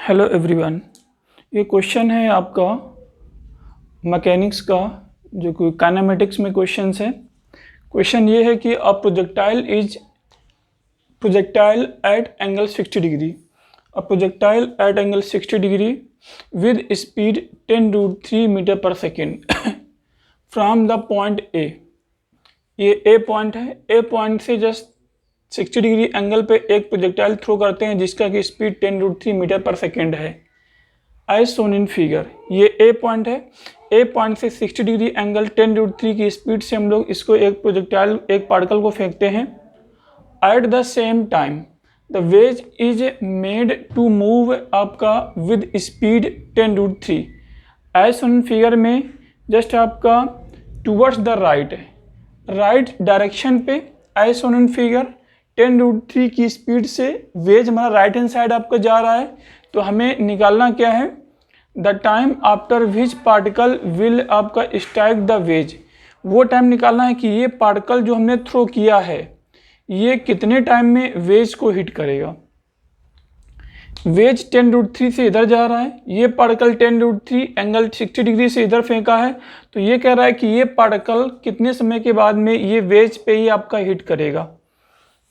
Hello everyone. ये question है आपका मैकेनिक्स का, जो कि काइनेमेटिक्स में क्वेश्चंस है। क्वेश्चन ये है कि a projectile at angle 60 degree, a projectile at angle 60 degree with speed 10√3 metre per second from the point A. ये ए पॉइंट है। ए पॉइंट से जस्ट 60 डिग्री एंगल पे एक प्रोजेक्टाइल थ्रो करते हैं जिसका कि स्पीड 10√3 मीटर पर सेकेंड है, एज शोन इन फिगर। ये ए पॉइंट है। ए पॉइंट से 60 डिग्री एंगल 10√3 की स्पीड से हम लोग इसको एक प्रोजेक्टाइल, एक पार्टिकल को फेंकते हैं। At the same time the wedge is made to move आपका with speed 10√3, as shown in figure में जस्ट आपका टूवर्ड्स द राइट डायरेक्शन पे, एज शोन इन फिगर 10√3 की स्पीड से वेज हमारा राइट हैंड साइड आपका जा रहा है। तो हमें निकालना क्या है, the time after which particle will आपका स्ट्राइक द वेज। वो टाइम निकालना है कि ये पार्टिकल जो हमने थ्रो किया है ये कितने टाइम में वेज को हिट करेगा। वेज 10√3 से इधर जा रहा है, ये पार्टिकल 10√3 एंगल 60 डिग्री से इधर फेंका है। तो ये कह रहा है कि ये पार्टिकल कितने समय के बाद में ये वेज पे ही आपका हिट करेगा।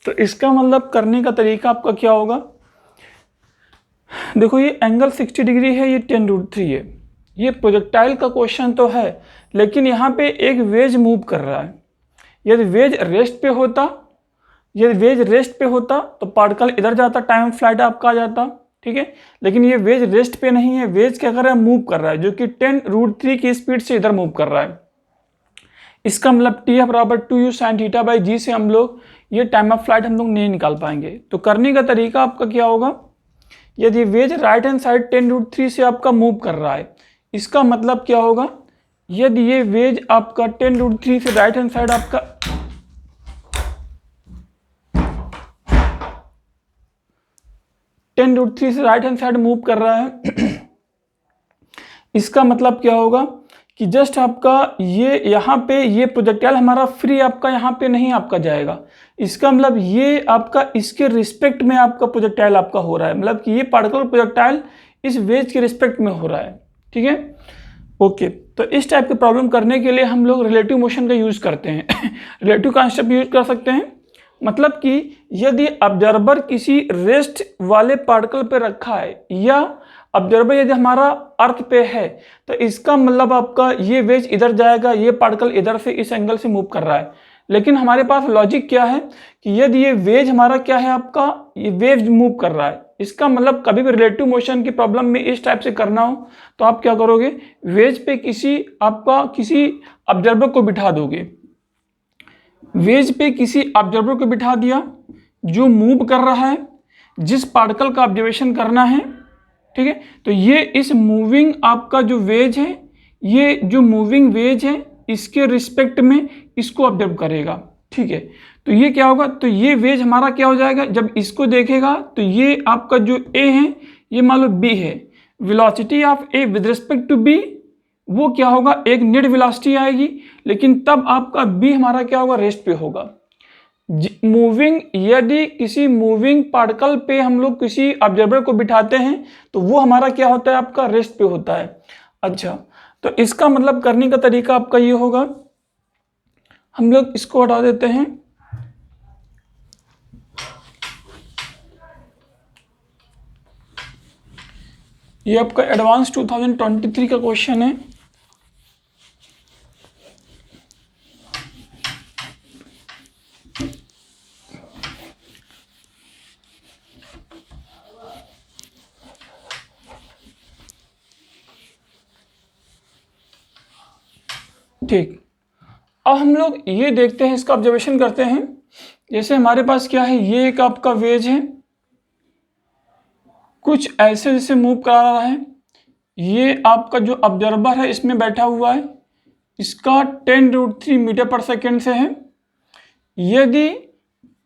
तो इसका मतलब करने का तरीका आपका क्या होगा, देखो ये एंगल 60 डिग्री है, ये 10√3 है। ये प्रोजेक्टाइल का क्वेश्चन तो है, लेकिन यहाँ पे एक वेज मूव कर रहा है। यदि वेज रेस्ट पे होता तो पार्टिकल इधर जाता, टाइम फ्लाइट आपका आ जाता, ठीक है। लेकिन ये वेज रेस्ट पे नहीं है, वेज क्या कर रहा है, मूव कर रहा है, जो कि 10√3 की स्पीड से इधर मूव कर रहा है। इसका मतलब टी बराबर 2u sin θ/g से हम लोग ये टाइम ऑफ फ्लाइट हम लोग नहीं निकाल पाएंगे। तो करने का तरीका आपका क्या होगा, यदि वेज राइट हैंड साइड 10√3 से आपका मूव कर रहा है, इसका मतलब क्या होगा, यदि ये वेज आपका 10√3 से राइट हैंड साइड आपका 10√3 से राइट हैंड साइड मूव कर रहा है इसका मतलब क्या होगा कि जस्ट आपका ये यहाँ पे ये प्रोजेक्टाइल हमारा फ्री आपका यहाँ पे नहीं आपका जाएगा। इसका मतलब ये आपका इसके रिस्पेक्ट में आपका प्रोजेक्टाइल आपका हो रहा है, मतलब कि ये पार्टिकल प्रोजेक्टाइल इस वेज के रिस्पेक्ट में हो रहा है, ठीक है। ओके, तो इस टाइप के प्रॉब्लम करने के लिए हम लोग रिलेटिव मोशन का यूज़ करते हैं रिलेटिव कॉन्सेप्ट यूज कर सकते हैं। मतलब कि यदि ऑब्जर्वर किसी रेस्ट वाले पार्टिकल पे रखा है या ऑब्जर्वर यदि हमारा अर्थ पे है, तो इसका मतलब आपका ये वेज इधर जाएगा, ये पार्टिकल इधर से इस एंगल से मूव कर रहा है। लेकिन हमारे पास लॉजिक क्या है कि यदि ये वेज हमारा क्या है आपका, ये वेव मूव कर रहा है, इसका मतलब कभी भी रिलेटिव मोशन की प्रॉब्लम में इस टाइप से करना हो तो आप क्या करोगे, वेज पे किसी ऑब्जर्वर को बिठा दोगे। वेज पे किसी ऑब्जर्वर को बिठा दिया जो मूव कर रहा है, जिस पार्टिकल का ऑब्जर्वेशन करना है, ठीक है। तो ये इस मूविंग आपका जो वेज है, ये जो मूविंग वेज है इसके रिस्पेक्ट में इसको ऑब्जर्व करेगा, ठीक है। तो ये क्या होगा, तो ये वेज हमारा क्या हो जाएगा, जब इसको देखेगा तो ये आपका जो ए है ये मान लो बी है, velocity of A with respect to B वो क्या होगा, एक नेट वेलोसिटी आएगी, लेकिन तब आपका बी हमारा क्या होगा, रेस्ट पे होगा। मूविंग, यदि किसी मूविंग पार्टिकल पे हम लोग किसी ऑब्जर्वर को बिठाते हैं तो वो हमारा क्या होता है, आपका रेस्ट पे होता है। अच्छा, तो इसका मतलब करने का तरीका आपका ये होगा, हम लोग इसको हटा देते हैं। ये आपका एडवांस 2023 का क्वेश्चन है। ठीक, अब हम लोग ये देखते हैं, इसका ऑब्जर्वेशन करते हैं। जैसे हमारे पास क्या है, ये एक आपका वेज है, कुछ ऐसे जैसे मूव करा रहा है। ये आपका जो ऑब्जर्वर है इसमें बैठा हुआ है, इसका 10√3 मीटर पर सेकेंड से है। यदि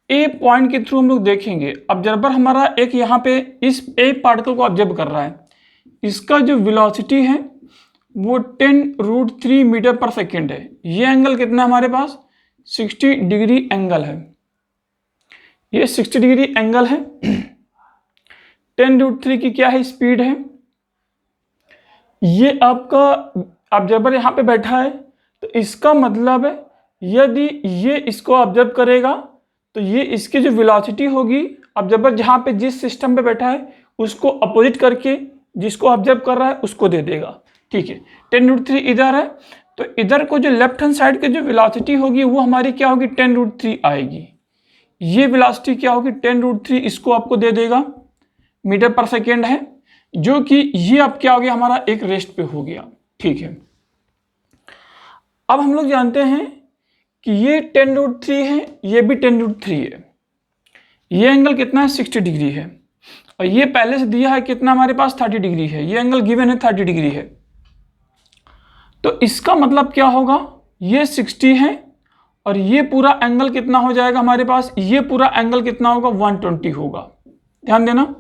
ए पॉइंट के थ्रू हम लोग देखेंगे, ऑब्जर्वर हमारा एक यहाँ पे इस ए पार्टिकल को ऑब्जर्व कर रहा है, इसका जो वेलोसिटी है वो 10√3 मीटर पर सेकेंड है। ये एंगल कितना हमारे पास, 60 डिग्री एंगल है, ये 60 डिग्री एंगल है। 10√3 की क्या है, स्पीड है। ये आपका ऑब्जर्वर यहाँ पे बैठा है, तो इसका मतलब है यदि ये इसको ऑब्जर्व करेगा तो ये इसकी जो वेलोसिटी होगी, ऑब्जर्वर जहाँ पे जिस सिस्टम पे बैठा है उसको अपोजिट करके जिसको ऑब्जर्व कर रहा है उसको दे देगा। ठीक है, 10√3 इधर है, तो इधर को जो लेफ्ट हैंड साइड की जो वेलोसिटी होगी वो हमारी क्या होगी, 10√3 आएगी। ये वेलोसिटी क्या होगी, 10√3 इसको आपको दे देगा, मीटर पर सेकेंड है, जो कि ये अब क्या हो गया, हमारा एक रेस्ट पे हो गया। ठीक है, अब हम लोग जानते हैं कि ये 10√3 है, ये भी 10√3 है। ये एंगल कितना है, 60 डिग्री है, और ये पहले से दिया है कितना हमारे पास, 30 डिग्री है। ये एंगल गिवन है 30 डिग्री है, तो इसका मतलब क्या होगा, ये 60 है और ये पूरा एंगल कितना हो जाएगा हमारे पास, ये पूरा एंगल कितना होगा, 120 होगा। ध्यान देना,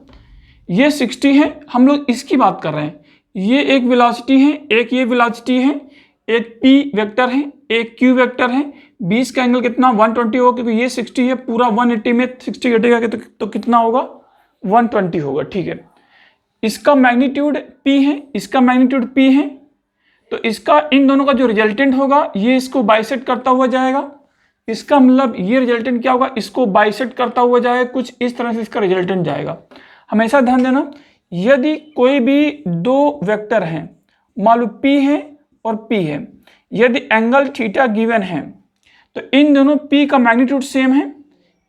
ये 60 है, हम लोग इसकी बात कर रहे हैं। ये एक वेलोसिटी है, एक ये वेलोसिटी है, एक p वेक्टर है, एक q वेक्टर है। 20 का एंगल कितना, 120 होगा, क्योंकि ये 60 है, पूरा 180 में 60 घटेगा तो कितना होगा, 120 होगा। ठीक है, इसका मैग्नीट्यूड p है, इसका मैग्नीट्यूड p है, तो इसका इन दोनों का जो रिजल्टेंट होगा ये इसको बाइसेक्ट करता हुआ जाएगा। इसका मतलब ये रिजल्टेंट क्या होगा, इसको बाइसेक्ट करता हुआ जाएगा, कुछ इस तरह से इसका रिजल्टेंट जाएगा। हमेशा ध्यान देना, यदि कोई भी दो वेक्टर हैं, मान लो p है और p है, यदि एंगल थीटा गिवन है तो इन दोनों p का मैग्नीट्यूड सेम है।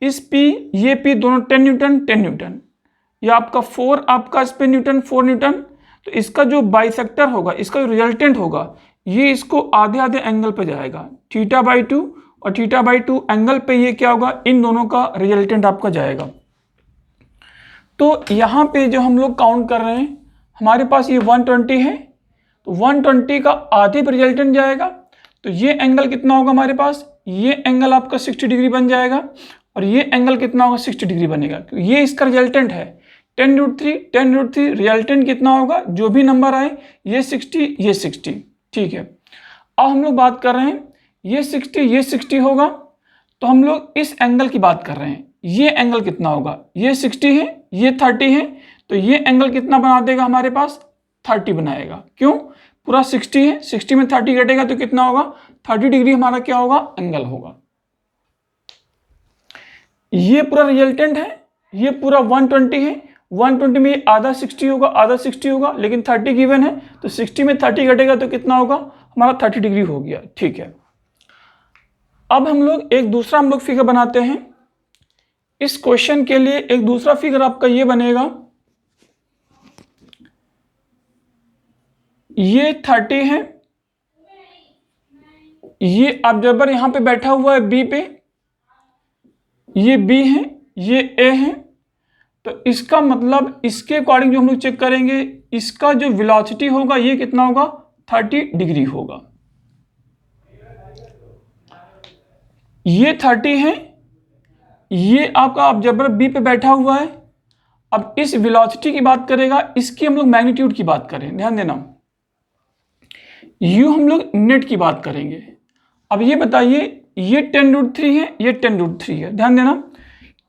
इस p, ये p दोनों 10 न्यूटन 10 न्यूटन, ये आपका 4 आपका इस पे न्यूटन 4 न्यूटन, तो इसका जो बाइसेक्टर होगा, इसका जो रिजल्टेंट होगा, ये इसको आधे आधे एंगल पे जाएगा, θ/2 और θ/2 एंगल पे ये क्या होगा, इन दोनों का रिजल्टेंट आपका जाएगा। तो यहाँ पे जो हम लोग काउंट कर रहे हैं, हमारे पास ये 120 है, तो 120 का आधे पे रिजल्टेंट जाएगा, तो ये एंगल कितना होगा हमारे पास, ये एंगल आपका 60 डिग्री बन जाएगा, और ये एंगल कितना होगा, 60 डिग्री बनेगा, क्योंकि ये इसका रिजल्टेंट है 10√3 रिजल्टेंट कितना होगा, जो भी नंबर आए, ये 60 ये 60। ठीक है, अब हम लोग बात कर रहे हैं, ये 60 ये 60 होगा, तो हम लोग इस एंगल की बात कर रहे हैं, ये एंगल कितना होगा, ये 60 है, ये 30 है, तो ये एंगल कितना बना देगा हमारे पास, 30 बनाएगा। क्यों, पूरा 60 है, 60 में 30 घटेगा तो कितना होगा, 30 डिग्री हमारा क्या होगा, एंगल होगा। ये पूरा रिजल्टेंट है, ये पूरा 120 है, 120 में आधा 60 होगा, आधा 60 होगा, लेकिन 30 गिवन है, तो 60 में 30 घटेगा तो कितना होगा, हमारा 30 डिग्री हो गया। ठीक है, अब हम लोग एक दूसरा फिगर बनाते हैं। इस क्वेश्चन के लिए एक दूसरा फिगर आपका ये बनेगा, ये 30 है, ये ऑब्जर्वर यहां पे बैठा हुआ है B पे, ये B है, ये A है, तो इसका मतलब इसके अकॉर्डिंग जो हम लोग चेक करेंगे, इसका जो वेलोसिटी होगा ये कितना होगा, 30 डिग्री होगा। ये 30 है, ये आपका ऑब्जर्वर B पे बैठा हुआ है। अब इस वेलोसिटी की बात करेगा, इसकी हम लोग मैग्नीट्यूड की बात करें, ध्यान देना, यू हम लोग नेट की बात करेंगे। अब ये बताइए, ये 10√3 है, ये 10√3 है, ध्यान देना,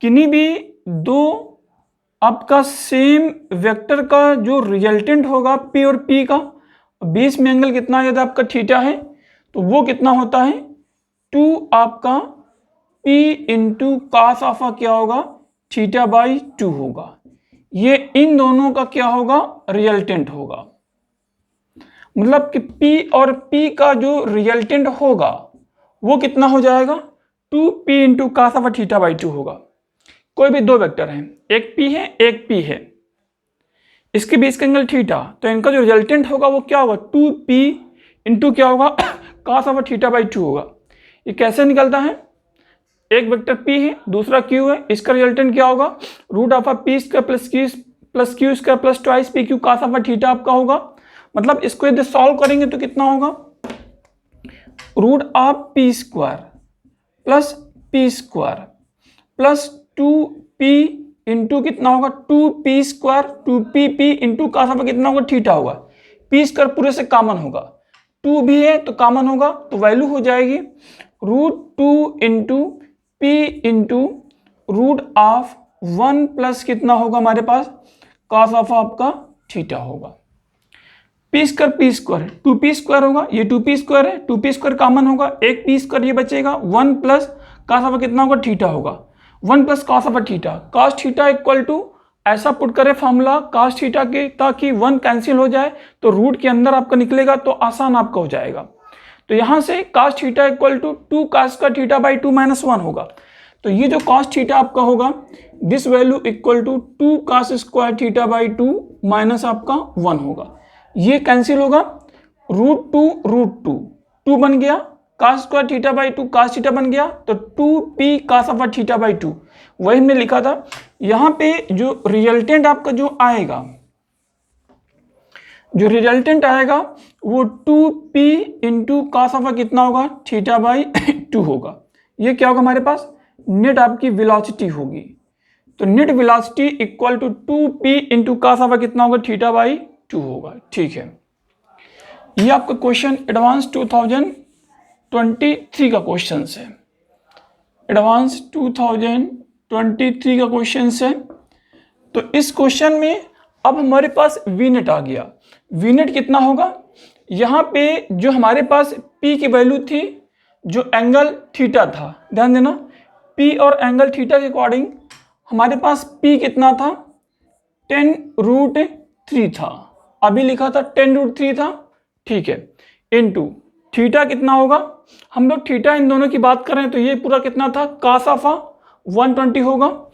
किन्हीं भी दो आपका सेम वेक्टर का जो रिजल्टेंट होगा P और P का, बीच में एंगल कितना आ जाता है आपका थीटा है, तो वो कितना होता है, 2 आपका P इंटू कॉस ऑफ क्या होगा, θ/2 होगा। ये इन दोनों का क्या होगा, रिजल्टेंट होगा। मतलब कि P और P का जो रिजल्टेंट होगा वो कितना हो जाएगा, 2P इंटू कॉस ऑफ θ/2 होगा। कोई भी दो वेक्टर हैं, एक P है एक P है, इसके बीच का एंगल थीटा, तो इनका जो रिजल्टेंट होगा वो क्या होगा, 2P इंटू क्या होगा, कॉस ऑफ θ/2 होगा। ये कैसे निकलता है, एक वेक्टर P है, दूसरा Q है, इसका रिजल्टेंट क्या होगा, √P² plus Q² plus twice PQ cos of θ आपका होगा। मतलब इसको यदि सॉल्व करेंगे तो कितना होगा, √P² plus P² plus 2P into कितना होगा, 2P² 2PP into cos of कितना होगा, थीटा होगा। P² पूरे से कॉमन होगा, 2 भी है तो कॉमन होगा, तो वैल्यू हो जाएगी √2 इंटू P इंटू √1 प्लस कितना होगा हमारे पास, कॉस ऑफ आपका थीटा होगा। पी स्क्वायर 2p² होगा, ये 2p² है, 2p² कॉमन होगा, एक p² ये बचेगा, 1 प्लस कॉस ऑफ कितना होगा, थीटा होगा, 1 plus cos of theta, cos theta equal to ऐसा पुट करें फॉर्मूला कॉस थीटा के, ताकि 1 कैंसिल हो जाए तो रूट के अंदर आपका निकलेगा तो आसान आपका हो जाएगा। तो यहाँ से cos theta equal to 2 cos² theta by 2 - 1 होगा। तो ये जो कॉस थीटा आपका होगा, this value equal to 2 cos² theta by 2 minus आपका 1 होगा। ये कैंसिल होगा, √2 बन गया, cos² theta by 2 cos theta बन गया, तो 2p cos of theta by 2 वही हमने लिखा था। यहाँ पे जो रिजल्टेंट आपका जो आएगा, वो 2p इंटू कॉस ऑफ कितना होगा, थीटा बाई 2 होगा। ये क्या होगा हमारे पास, नेट आपकी वेलोसिटी होगी। तो net velocity equal to 2p into cos of कितना होगा, थीटा बाई 2 होगा। ठीक है, ये आपका क्वेश्चन एडवांस 2023 का क्वेश्चन है, एडवांस 2023 का क्वेश्चन है। तो इस क्वेश्चन में अब हमारे पास वी नेट आ गया। वी नेट कितना होगा, यहाँ पे जो हमारे पास P की वैल्यू थी, जो एंगल थीटा था, ध्यान देना, P और एंगल थीटा के अकॉर्डिंग हमारे पास P कितना था, 10√3 था, अभी लिखा था 10√3 था, ठीक है, इनटू थीटा कितना होगा, हम लोग थीटा इन दोनों की बात करें तो ये पूरा कितना था, cos ऑफ 120 होगा,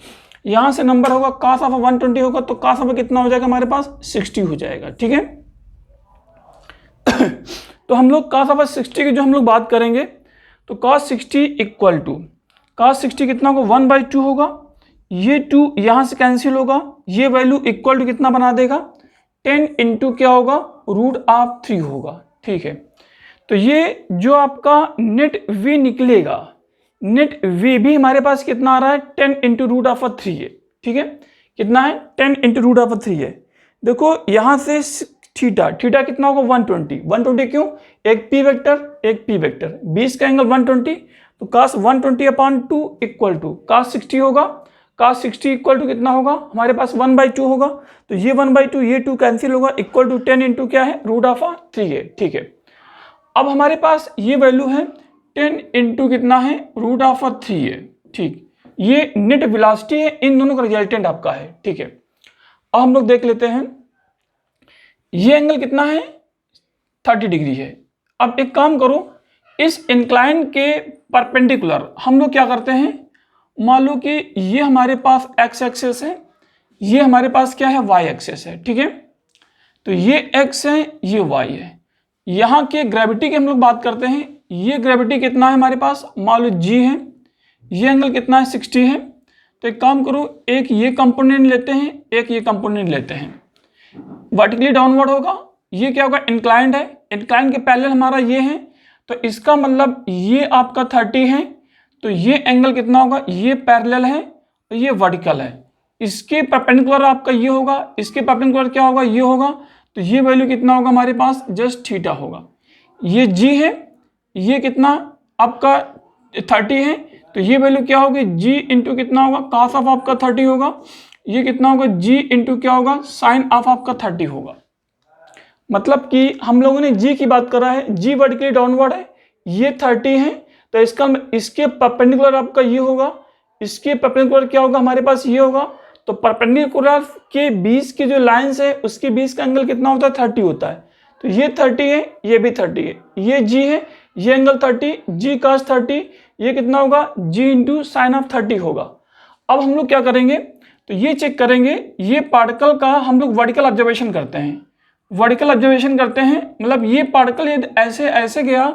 यहाँ से नंबर होगा cos ऑफ 120 होगा, तो cos ऑफ कितना हो जाएगा हमारे पास 60 हो जाएगा। ठीक है, तो हम लोग cos ऑफ 60 की जो हम लोग बात करेंगे, तो cos 60 इक्वल टू cos 60 कितना होगा, 1/2 होगा, ये 2 यहाँ से कैंसिल होगा, ये वैल्यू इक्वल टू कितना बना देगा, 10 इंटू क्या होगा, √3 होगा। ठीक है, तो ये जो आपका नेट v निकलेगा, नेट v भी हमारे पास कितना आ रहा है, 10 इंटू √3 है। ठीक है, कितना है, 10 इंटू √3 है। देखो यहाँ से थीटा कितना होगा, 120 क्यों, एक p वेक्टर 20 का एंगल 120, तो cos 120/2 इक्वल टू cos 60 होगा, cos 60 इक्वल टू कितना होगा हमारे पास 1/2 होगा, तो ये 1/2 ये 2 कैंसिल होगा, इक्वल टू 10 इंटू क्या है, √3 है। ठीक है, अब हमारे पास ये वैल्यू है 10 इंटू कितना है, √3 है। ठीक, ये नेट वेलोसिटी है, इन दोनों का रिजल्टेंट आपका है। ठीक है, अब हम लोग देख लेते हैं, ये एंगल कितना है, 30 डिग्री है। अब एक काम करो, इस इंक्लाइन के परपेंडिकुलर हम लोग क्या करते हैं, मान लो कि ये हमारे पास x एक्सेस है, ये हमारे पास क्या है, y एक्सेस है। ठीक है, तो ये x है, ये y है। यहाँ के ग्रेविटी की हम लोग बात करते हैं, ये ग्रेविटी कितना है हमारे पास, मान लो g है, ये एंगल कितना है, 60 है। तो एक काम करो, एक ये कंपोनेंट लेते हैं, एक ये कंपोनेंट लेते हैं, वर्टिकली डाउनवर्ड होगा, ये क्या होगा, इंक्लाइंड है, इंक्लाइंड के पैरेलल हमारा ये है, तो इसका मतलब ये आपका 30 है, तो ये एंगल कितना होगा, ये पैरेलल है, तो ये वर्टिकल है, इसके परपेंडिकुलर आपका ये होगा, इसके परपेंडिकुलर क्या होगा, ये होगा, तो ये वैल्यू कितना होगा हमारे पास, जस्ट थीटा होगा। ये g है, ये कितना आपका 30 है, तो ये वैल्यू क्या होगी, g इंटू कितना होगा, cos ऑफ आपका 30 होगा, ये कितना होगा, g इंटू क्या होगा, साइन ऑफ आपका 30 होगा। मतलब कि हम लोगों ने g की बात करा है, g वर्टिकली डाउनवर्ड है, ये 30 है, तो इसके परपेंडिकुलर आपका ये होगा, इसके परपेंडिकुलर क्या होगा हमारे पास, ये होगा, तो परपेंडिकुलर के 20 की जो लाइंस है, उसके 20 का एंगल कितना होता है, 30 होता है, तो ये 30 है, ये भी 30 है, ये g है, ये एंगल 30, g cos 30, ये कितना होगा, g इंटू साइन ऑफ 30 होगा। अब हम लोग क्या करेंगे, तो ये चेक करेंगे, ये पार्टिकल का हम लोग वर्टिकल ऑब्जर्वेशन करते हैं, मतलब ये पार्टिकल यदि ऐसे गया,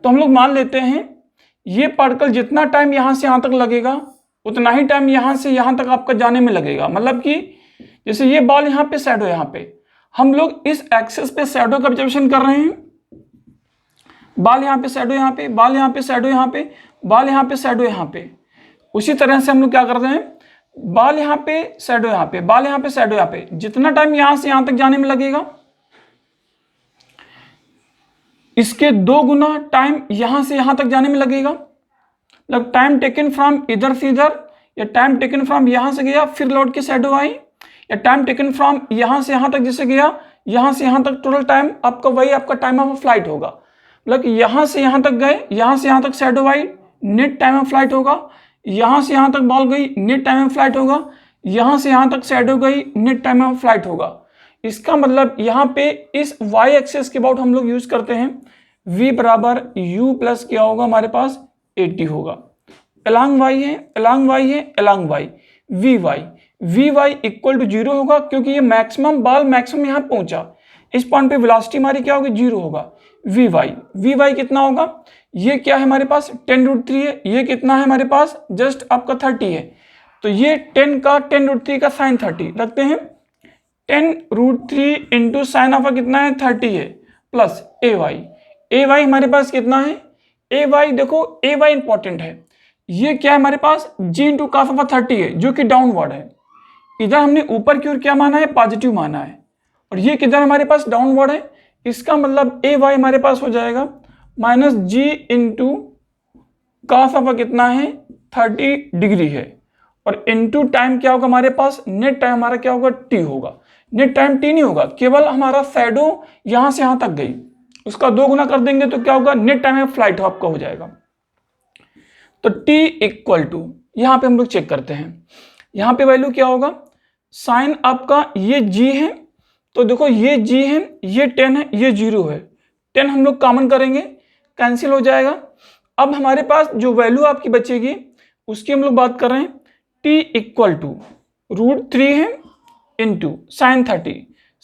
तो हम लोग मान लेते हैं ये पार्टिकल जितना टाइम यहाँ से यहाँ तक लगेगा, उतना ही टाइम यहाँ से यहाँ तक आपका जाने में लगेगा। मतलब कि जैसे ये बॉल यहाँ पे, शैडो यहाँ पे, हम लोग इस एक्सेस पे शैडो का ऑब्जर्वेशन कर रहे हैं, बाल यहाँ पे, शैडो यहाँ पे, बाल यहाँ पे, शैडो यहाँ पे, बाल यहाँ पे, शैडो यहाँ पे। उसी तरह से हम लोग क्या करते हैं, बाल यहाँ पे, शैडो यहाँ पे, बाल यहाँ पे, शैडो यहाँ पे, जितना टाइम यहाँ से यहाँ तक जाने में लगेगा, इसके 2 गुना टाइम यहाँ से यहाँ तक जाने में लगेगा। मतलब टाइम टेकन फ्रॉम इधर से इधर, या टाइम टेकन फ्रॉम यहाँ से गया फिर लौट के शैडो आई, या टाइम टेकन फ्रॉम यहाँ से यहाँ तक जैसे गया, यहाँ से यहाँ तक टोटल टाइम आपका वही आपका टाइम ऑफ फ्लाइट होगा। मतलब यहाँ से यहाँ तक गए, यहाँ से यहाँ तक shadow I, net time of flight होगा। यहाँ से यहाँ तक बॉल गई, नेट टाइम ऑफ फ्लाइट होगा। यहाँ से यहाँ तक शैडो गई, नेट टाइम ऑफ फ्लाइट होगा। इसका मतलब यहाँ पे इस y एक्सेस के अबाउट हम लोग यूज करते हैं v बराबर u प्लस क्या होगा हमारे पास 80 होगा। अलॉन्ग y है, अलॉन्ग y है, along y vy equal to 0 होगा, क्योंकि ये मैक्सिमम बॉल मैक्सिमम यहाँ पहुंचा, इस पॉइंट पे वेलोसिटी हमारी क्या होगी 0 होगा। vy कितना होगा, ये क्या है हमारे पास 10√3 है, ये कितना है हमारे पास जस्ट आपका 30 है, तो ये 10 का 10√3 का साइन 30 रखते हैं। 10√3 इंटू साइन ऑफ कितना है 30 है, प्लस ay हमारे पास कितना है, ay देखो ay इंपॉर्टेंट है, ये क्या है हमारे पास g इंटू कॉस ऑफ 30 है जो कि डाउनवर्ड है। इधर हमने ऊपर की ओर क्या माना है पॉजिटिव माना है, और ये किधर हमारे पास डाउनवर्ड है। इसका मतलब ay हमारे पास हो जाएगा minus g into cos of कितना है 30 डिग्री है, और इंटू टाइम क्या होगा हमारे पास, नेट टाइम हमारा क्या होगा t होगा। नेट टाइम t नहीं होगा, केवल हमारा शैडो यहां से यहां तक गई, उसका 2 गुना कर देंगे तो क्या होगा नेट टाइम ऑफ फ्लाइट आपका हो जाएगा। तो t इक्वल टू यहां पे हम लोग चेक करते हैं, यहां पे वैल्यू क्या होगा, साइन आपका ये g है, तो देखो ये g है, ये 10 है, ये 0 है, 10 हम लोग कॉमन करेंगे कैंसिल हो जाएगा। अब हमारे पास जो वैल्यू आपकी बचेगी उसकी हम लोग बात कर रहे हैं, t इक्वल टू √3 है इंटू साइन 30,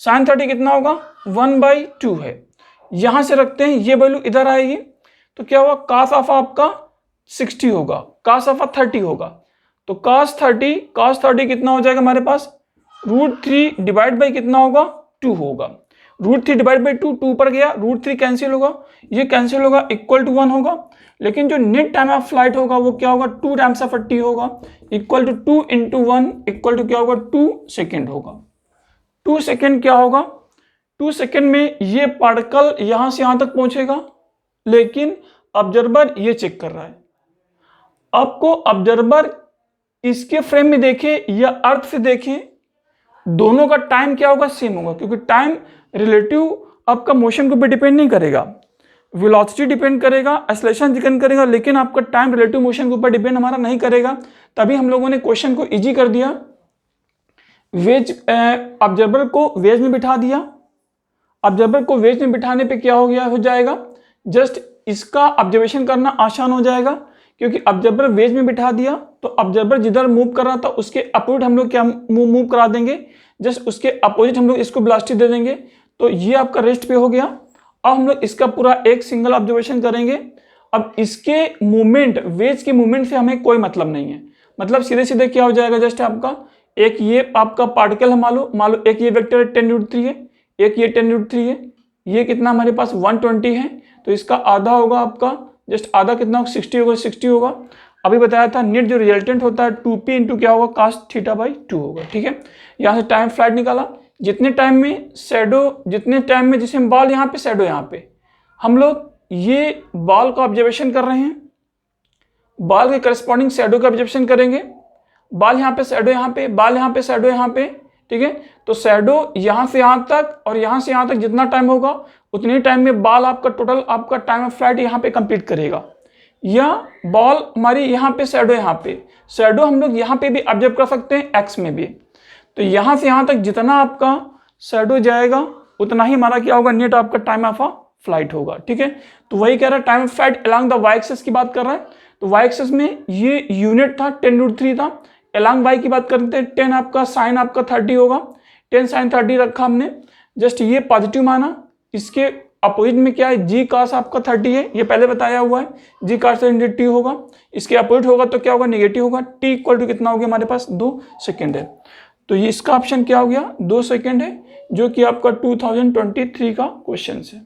साइन 30 कितना होगा 1/2 है, यहां से रखते हैं ये वैल्यू इधर आएगी तो क्या होगा कॉस ऑफ आपका 60 होगा, कॉस ऑफ 30 होगा, तो कॉस 30 कितना हो जाएगा हमारे पास √3 डिवाइड बाई कितना होगा 2 होगा। √3 डिवाइड बाई 2 पर गया, √3 कैंसिल होगा, ये कैंसिल होगा, इक्वल टू 1 होगा। लेकिन जो नेट टाइम ऑफ फ्लाइट होगा वो क्या होगा 2 टाइम्स ऑफ t होगा, equal to 2 into 1 equal to क्या होगा 2 सेकेंड होगा। 2 सेकेंड क्या होगा, 2 सेकेंड में ये पार्टिकल यहां से यहां तक पहुंचेगा, लेकिन ऑब्जर्वर ये चेक कर रहा है। आपको ऑब्जर्वर इसके फ्रेम में देखे या अर्थ से देखे, दोनों का टाइम क्या होगा सेम होगा, क्योंकि टाइम रिलेटिव आपका मोशन के ऊपर डिपेंड नहीं करेगा, वेलोसिटी डिपेंड करेगा, एक्सेलरेशन डिपेंड करेगा, लेकिन आपका टाइम रिलेटिव मोशन के ऊपर डिपेंड हमारा नहीं करेगा। तभी हम लोगों ने क्वेश्चन को इजी कर दिया, वेज ऑब्जर्वर को वेज में बिठा दिया। ऑब्जर्वर को वेज में बिठाने पे क्या हो गया हो जाएगा, जस्ट इसका ऑब्जर्वेशन करना आसान हो जाएगा, क्योंकि ऑब्जर्वर वेज में बिठा दिया तो ऑब्जर्वर जिधर मूव कर रहा था उसके अपोजिट हम लोग क्या मूव करा देंगे, जस्ट उसके अपोजिट हम लोग इसको वेलोसिटी दे देंगे, तो ये आपका रेस्ट पे हो गया। अब हम लोग इसका पूरा एक सिंगल ऑब्जर्वेशन करेंगे। अब इसके मूवमेंट, वेज के मूवमेंट से हमें कोई मतलब नहीं है, मतलब सीधे सीधे क्या हो जाएगा, जस्ट आपका एक ये आपका पार्टिकल है, मान लो एक ये वेक्टर 10√3 है, एक ये 10√3 है, ये कितना हमारे पास 120 है, तो इसका आधा होगा आपका, जस्ट आधा कितना होगा 60 होगा। अभी बताया था नेट जो रिजल्टेंट होता है 2p इंटू क्या होगा cos θ/2 होगा, ठीक है। यहाँ से टाइम फ्लाइट निकाला, जितने टाइम में शैडो, जितने टाइम में जैसे बॉल यहाँ पे शैडो यहाँ पे, हम लोग ये बॉल का ऑब्जर्वेशन कर रहे हैं, बॉल के करस्पॉन्डिंग शैडो का ऑब्जर्वेशन करेंगे, बॉल यहाँ पे शैडो यहाँ पे, बॉल यहाँ पे शैडो यहाँ पे, ठीक है। तो शैडो यहाँ से यहाँ तक और यहाँ से यहाँ तक जितना टाइम होगा उतने टाइम में बॉल आपका टोटल आपका टाइम ऑफ फ्लाइट यहाँ पे कंप्लीट करेगा, या बॉल हमारी यहाँ पे शैडो यहाँ पे, शैडो हम लोग यहाँ पे भी ऑब्जर्व कर सकते हैं एक्स में भी, तो यहाँ से यहाँ तक जितना आपका शैडो जाएगा उतना ही हमारा क्या होगा नेट आपका टाइम ऑफ फ्लाइट होगा, ठीक है। तो वही कह रहा है time of flight along the Y axis की बात कर रहा है, तो वाई एक्सिस में ये यूनिट था 10√3 था, अलोंग वाई की बात करते हैं 10 आपका साइन आपका 30 होगा, 10 साइन 30 रखा हमने, जस्ट ये पॉजिटिव माना, इसके अपोजिट में क्या है जी कॉस आपका 30 है, ये पहले बताया हुआ है, जी कॉस t होगा, इसके अपोजिट होगा तो क्या होगा नेगेटिव होगा, t इक्वल टू कितना हो गया हमारे पास 2 सेकेंड है, तो ये इसका ऑप्शन क्या हो गया 2 सेकेंड है, जो कि आपका 2023 का क्वेश्चन है।